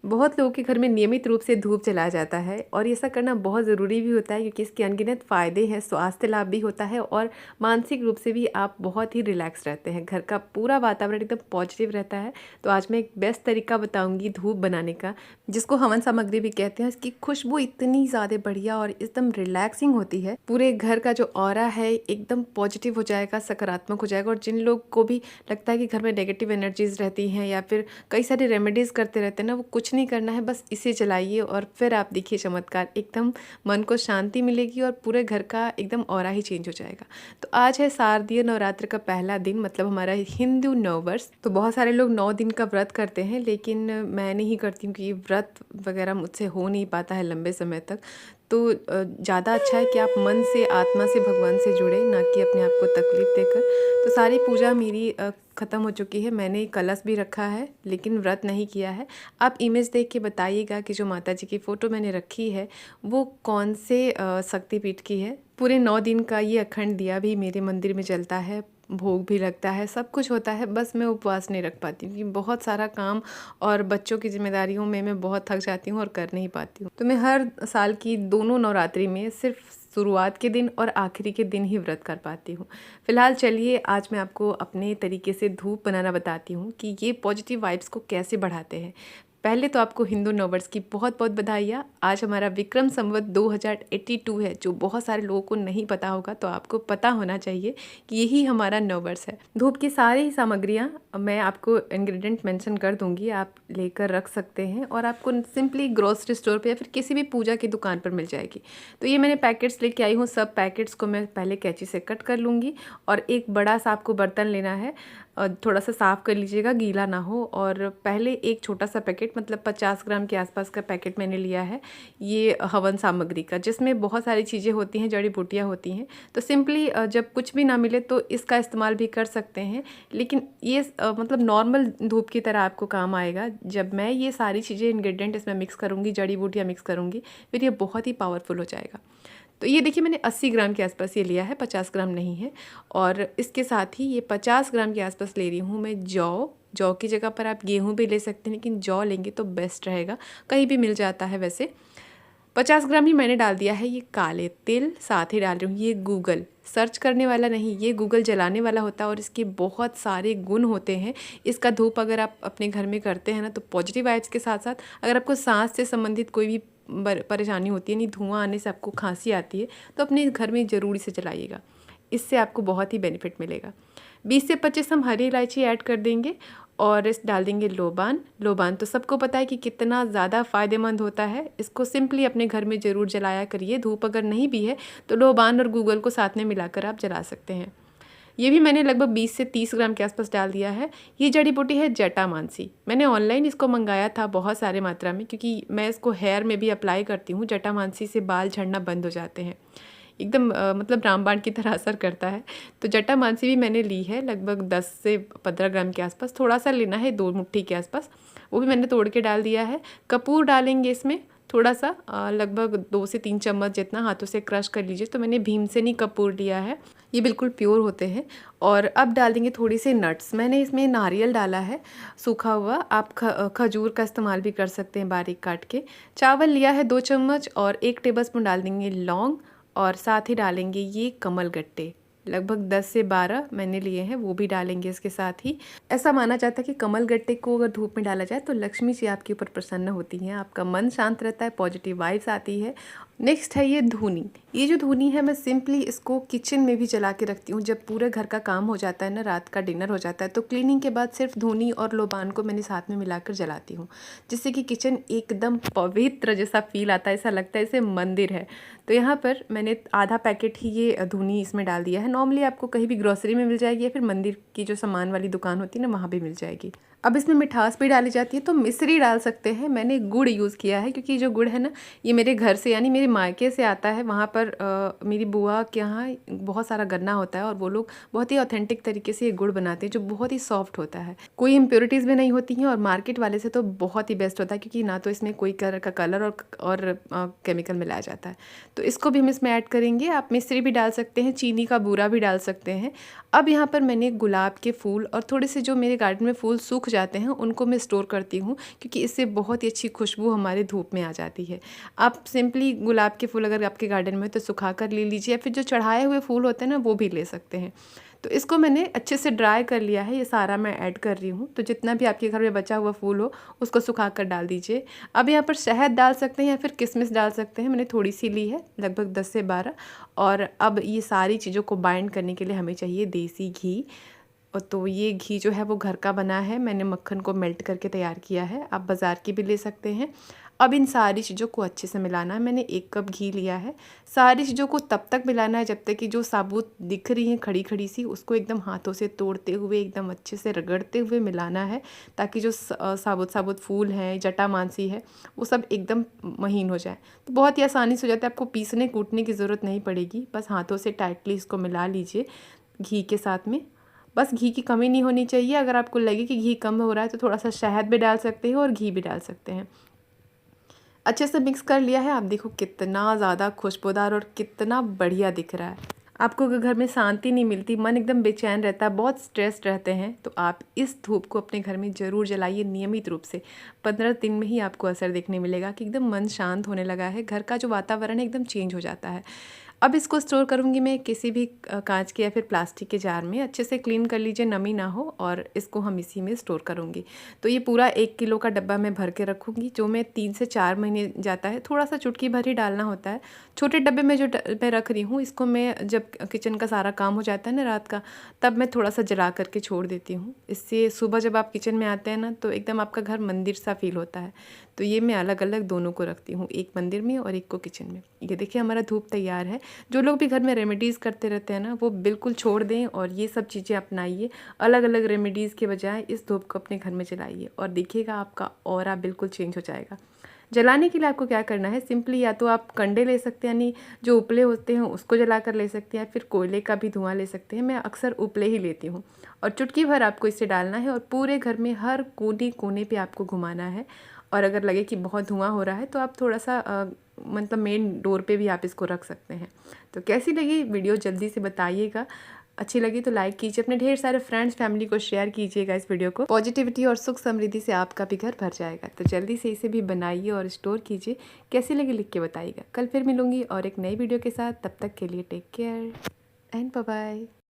बहुत लोगों के घर में नियमित रूप से धूप जलाया जाता है और ऐसा करना बहुत ज़रूरी भी होता है क्योंकि इसके अनगिनत फ़ायदे हैं, स्वास्थ्य लाभ भी होता है और मानसिक रूप से भी आप बहुत ही रिलैक्स रहते हैं। घर का पूरा वातावरण एकदम पॉजिटिव रहता है। तो आज मैं एक बेस्ट तरीका बताऊंगी धूप बनाने का, जिसको हवन सामग्री भी कहते हैं। इसकी खुशबू इतनी ज़्यादा बढ़िया और एकदम रिलैक्सिंग होती है। पूरे घर का जो ऑरा है एकदम पॉजिटिव हो जाएगा, सकारात्मक हो जाएगा। और जिन लोग को भी लगता है कि घर में नेगेटिव एनर्जीज रहती हैं या फिर कई सारी रेमेडीज़ करते रहते हैं ना, वो कुछ नहीं करना है, बस इसे जलाइए और फिर आप देखिए चमत्कार। एकदम मन को शांति मिलेगी और पूरे घर का एकदम ऑरा ही चेंज हो जाएगा। तो आज है शारदीय नवरात्र का पहला दिन, मतलब हमारा हिंदू नववर्ष। तो बहुत सारे लोग 9 दिन का व्रत करते हैं, लेकिन मैं नहीं करती हूँ क्योंकि व्रत वगैरह मुझसे हो नहीं पाता है लंबे समय तक। तो ज़्यादा अच्छा है कि आप मन से, आत्मा से भगवान से जुड़े, ना कि अपने आप को तकलीफ़ देकर। तो सारी पूजा मेरी ख़त्म हो चुकी है। मैंने कलश भी रखा है लेकिन व्रत नहीं किया है। आप इमेज देख के बताइएगा कि जो माता जी की फ़ोटो मैंने रखी है वो कौन से शक्तिपीठ की है। पूरे 9 दिन का ये अखंड दिया भी मेरे मंदिर में जलता है, भोग भी लगता है, सब कुछ होता है। बस मैं उपवास नहीं रख पाती क्योंकि बहुत सारा काम और बच्चों की जिम्मेदारियों में मैं बहुत थक जाती हूँ और कर नहीं पाती हूँ। तो मैं हर साल की दोनों नवरात्रि में सिर्फ शुरुआत के दिन और आखिरी के दिन ही व्रत कर पाती हूँ। फिलहाल चलिए आज मैं आपको अपने तरीके से धूप बनाना बताती हूँ कि ये पॉजिटिव वाइब्स को कैसे बढ़ाते हैं। पहले तो आपको हिंदू नववर्ष की बहुत बहुत बधाइयाँ। आज हमारा विक्रम संवत 2082 है, जो बहुत सारे लोगों को नहीं पता होगा, तो आपको पता होना चाहिए कि यही हमारा नववर्ष है। धूप की सारी ही सामग्रियाँ मैं आपको इंग्रेडिएंट मेंशन कर दूंगी, आप लेकर रख सकते हैं और आपको सिंपली ग्रोसरी स्टोर पे या फिर किसी भी पूजा की दुकान पर मिल जाएगी। तो ये मैंने पैकेट्स लेके आई हूँ। सब पैकेट्स को मैं पहले कैंची से कट कर लूँगी और एक बड़ा सा आपको बर्तन लेना है। थोड़ा सा साफ़ कर लीजिएगा, गीला ना हो। और पहले एक छोटा सा पैकेट, मतलब 50 ग्राम के आसपास का पैकेट मैंने लिया है ये हवन सामग्री का, जिसमें बहुत सारी चीज़ें होती हैं, जड़ी बूटियाँ होती हैं। तो सिंपली जब कुछ भी ना मिले तो इसका इस्तेमाल भी कर सकते हैं, लेकिन ये मतलब नॉर्मल धूप की तरह आपको काम आएगा। जब मैं ये सारी चीज़ें इंग्रेडिएंट इसमें मिक्स करूँगी, जड़ी बूटियाँ मिक्स करूँगी, फिर ये बहुत ही पावरफुल हो जाएगा। तो ये देखिए मैंने 80 ग्राम के आसपास ये लिया है, 50 ग्राम नहीं है। और इसके साथ ही ये 50 ग्राम के आसपास ले रही हूँ मैं जौ की जगह पर आप गेहूँ भी ले सकते हैं, लेकिन जौ लेंगे तो बेस्ट रहेगा, कहीं भी मिल जाता है वैसे। 50 ग्राम ही मैंने डाल दिया है ये काले तिल, साथ ही डाल रही हूँ ये गूगल, सर्च करने वाला नहीं, ये गूगल जलाने वाला होता है और इसके बहुत सारे गुण होते हैं। इसका धूप अगर आप अपने घर में करते हैं ना, तो पॉजिटिव वाइब्स के साथ साथ अगर आपको सांस से संबंधित कोई भी परेशानी होती है, नहीं धुआं आने से आपको खांसी आती है, तो अपने घर में ज़रूर इसे जलाइएगा, इससे आपको बहुत ही बेनिफिट मिलेगा। 20 से 25 हम हरी इलायची ऐड कर देंगे और इस डाल देंगे लोबान तो सबको पता है कि कितना ज़्यादा फ़ायदेमंद होता है। इसको सिंपली अपने घर में ज़रूर जलाया करिए। धूप अगर नहीं भी है तो लोबान और गूगल को साथ में मिलाकर आप जला सकते हैं। ये भी मैंने लगभग 20 से 30 ग्राम के आसपास डाल दिया है। ये जड़ी बूटी है जटामानसी। मैंने ऑनलाइन इसको मंगाया था बहुत सारे मात्रा में, क्योंकि मैं इसको हेयर में भी अप्लाई करती हूँ। जटामानसी से बाल झड़ना बंद हो जाते हैं, एकदम मतलब रामबाण की तरह असर करता है। तो जटामानसी भी मैंने ली है लगभग 10 से 15 ग्राम के आसपास, थोड़ा सा लेना है, 2 मुट्ठी के आसपास, वो भी मैंने तोड़ के डाल दिया है। कपूर डालेंगे इसमें थोड़ा सा, लगभग 2 से 3 चम्मच जितना, हाथों से क्रश कर लीजिए। तो मैंने भीमसेनी कपूर लिया है, ये बिल्कुल प्योर होते हैं। और अब डाल देंगे थोड़ी सी नट्स। मैंने इसमें नारियल डाला है सूखा हुआ, आप खजूर का इस्तेमाल भी कर सकते हैं बारीक काट के। चावल लिया है 2 चम्मच और 1 टेबलस्पून डाल देंगे लौंग और साथ ही डालेंगे ये कमल गट्टे, लगभग 10 से 12 मैंने लिए हैं, वो भी डालेंगे इसके साथ ही। ऐसा माना जाता है कि कमल गट्टे को अगर धूप में डाला जाए तो लक्ष्मी जी आपके ऊपर प्रसन्न होती हैं, आपका मन शांत रहता है, पॉजिटिव वाइब्स आती है। नेक्स्ट है ये धूनी। ये जो धूनी है मैं सिंपली इसको किचन में भी जला के रखती हूँ। जब पूरे घर का काम हो जाता है ना, रात का डिनर हो जाता है, तो क्लीनिंग के बाद सिर्फ धूनी और लोबान को मैंने साथ में मिलाकर जलाती हूँ, जिससे कि किचन एकदम पवित्र जैसा फील आता है, ऐसा लगता है जैसे मंदिर है। तो यहाँ पर मैंने आधा पैकेट ही ये धूनी इसमें डाल दिया है। नॉर्मली आपको कहीं भी ग्रोसरी में मिल जाएगी या फिर मंदिर की जो सामान वाली दुकान होती है ना, वहाँ भी मिल जाएगी। अब इसमें मिठास भी डाली जाती है, तो मिश्री डाल सकते हैं। मैंने गुड़ यूज़ किया है क्योंकि जो गुड़ है ना, ये मेरे घर से यानी मेरे मेरे मायके से आता है, वहाँ पर मेरी बुआ के यहाँ बहुत सारा गन्ना होता है और वो लोग बहुत ही ऑथेंटिक तरीके से ये गुड़ बनाते हैं जो बहुत ही सॉफ्ट होता है, कोई इम्प्योरिटीज़ भी नहीं होती हैं और मार्केट वाले से तो बहुत ही बेस्ट होता है क्योंकि ना तो इसमें कोई तरह का कलर और केमिकल मिलाया जाता है। तो इसको भी हम इसमें ऐड करेंगे। आप मिश्री भी डाल सकते हैं, चीनी का बूरा भी डाल सकते हैं। अब यहाँ पर मैंने गुलाब के फूल और थोड़े से जो मेरे गार्डन में फूल सूख जाते हैं उनको मैं स्टोर करती हूँ क्योंकि इससे बहुत ही अच्छी खुशबू हमारे धूप में आ जाती है। आप सिंपली गुलाब के फूल अगर आपके गार्डन में हो तो सुखा कर ले लीजिए या फिर जो चढ़ाए हुए फूल होते हैं ना वो भी ले सकते हैं। तो इसको मैंने अच्छे से ड्राई कर लिया है, ये सारा मैं ऐड कर रही हूँ। तो जितना भी आपके घर में बचा हुआ फूल हो उसको सुखा कर डाल दीजिए। अब यहाँ पर शहद डाल सकते हैं या फिर किशमिश डाल सकते हैं, मैंने थोड़ी सी ली है, लगभग 10 से 12। और अब ये सारी चीज़ों को बाइंड करने के लिए हमें चाहिए देसी घी। और तो ये घी जो है वो घर का बना है, मैंने मक्खन को मेल्ट करके तैयार किया है, आप बाज़ार की भी ले सकते हैं। अब इन सारी चीज़ों को अच्छे से मिलाना है। मैंने 1 कप घी लिया है। सारी चीज़ों को तब तक मिलाना है जब तक कि जो साबुत दिख रही हैं खड़ी खड़ी सी, उसको एकदम हाथों से तोड़ते हुए एकदम अच्छे से रगड़ते हुए मिलाना है ताकि जो साबुत साबुत फूल हैं, जटामांसी है, वो सब एकदम महीन हो जाए। तो बहुत ही आसानी से हो जाता है, आपको पीसने कूटने की ज़रूरत नहीं पड़ेगी, बस हाथों से टाइटली इसको मिला लीजिए घी के साथ में। बस घी की कमी नहीं होनी चाहिए। अगर आपको लगे कि घी कम हो रहा है तो थोड़ा सा शहद भी डाल सकते हैं और घी भी डाल सकते हैं। अच्छे से मिक्स कर लिया है। आप देखो कितना ज़्यादा खुशबूदार और कितना बढ़िया दिख रहा है। आपको अगर घर में शांति नहीं मिलती, मन एकदम बेचैन रहता है, बहुत स्ट्रेस्ड रहते हैं, तो आप इस धूप को अपने घर में ज़रूर जलाइए नियमित रूप से। 15 दिन में ही आपको असर देखने मिलेगा कि एकदम मन शांत होने लगा है, घर का जो वातावरण है एकदम चेंज हो जाता है। अब इसको स्टोर करूँगी मैं किसी भी कांच के या फिर प्लास्टिक के जार में। अच्छे से क्लीन कर लीजिए, नमी ना हो, और इसको हम इसी में स्टोर करूँगी। तो ये पूरा 1 किलो का डब्बा मैं भर के रखूँगी, जो मैं 3 से 4 महीने जाता है। थोड़ा सा चुटकी भर ही डालना होता है। छोटे डब्बे में जो मैं रख रही हूँ, इसको मैं जब किचन का सारा काम हो जाता है ना रात का, तब मैं थोड़ा सा जला करके छोड़ देती हूँ। इससे सुबह जब आप किचन में आते हैं ना तो एकदम आपका घर मंदिर सा फील होता है। तो ये मैं अलग अलग दोनों को रखती हूँ, एक मंदिर में और एक को किचन में। ये देखिए हमारा धूप तैयार है। जो लोग भी घर में रेमेडीज़ करते रहते हैं ना, वो बिल्कुल छोड़ दें और ये सब चीज़ें अपनाइए। अलग अलग रेमेडीज़ के बजाय इस धूप को अपने घर में जलाइए और देखिएगा आपका ऑरा बिल्कुल चेंज हो जाएगा। जलाने के लिए आपको क्या करना है, सिंपली या तो आप कंडे ले सकते हैं, यानी जो उपले होते हैं उसको जला कर ले सकते हैं, फिर कोयले का भी धुआं ले सकते हैं। मैं अक्सर उपले ही लेती हूँ। और चुटकी भर आपको इससे डालना है और पूरे घर में हर कोने कोने पे आपको घुमाना है। और अगर लगे कि बहुत धुआं हो रहा है तो आप थोड़ा सा मतलब मेन डोर पे भी आप इसको रख सकते हैं। तो कैसी लगी वीडियो जल्दी से बताइएगा। अच्छी लगी तो लाइक कीजिए, अपने ढेर सारे फ्रेंड्स फैमिली को शेयर कीजिएगा इस वीडियो को। पॉजिटिविटी और सुख समृद्धि से आपका भी घर भर जाएगा। तो जल्दी से इसे भी बनाइए और स्टोर कीजिए। कैसी लगी लिख के बताइएगा। कल फिर मिलूंगी और एक नई वीडियो के साथ। तब तक के लिए take care and bye bye.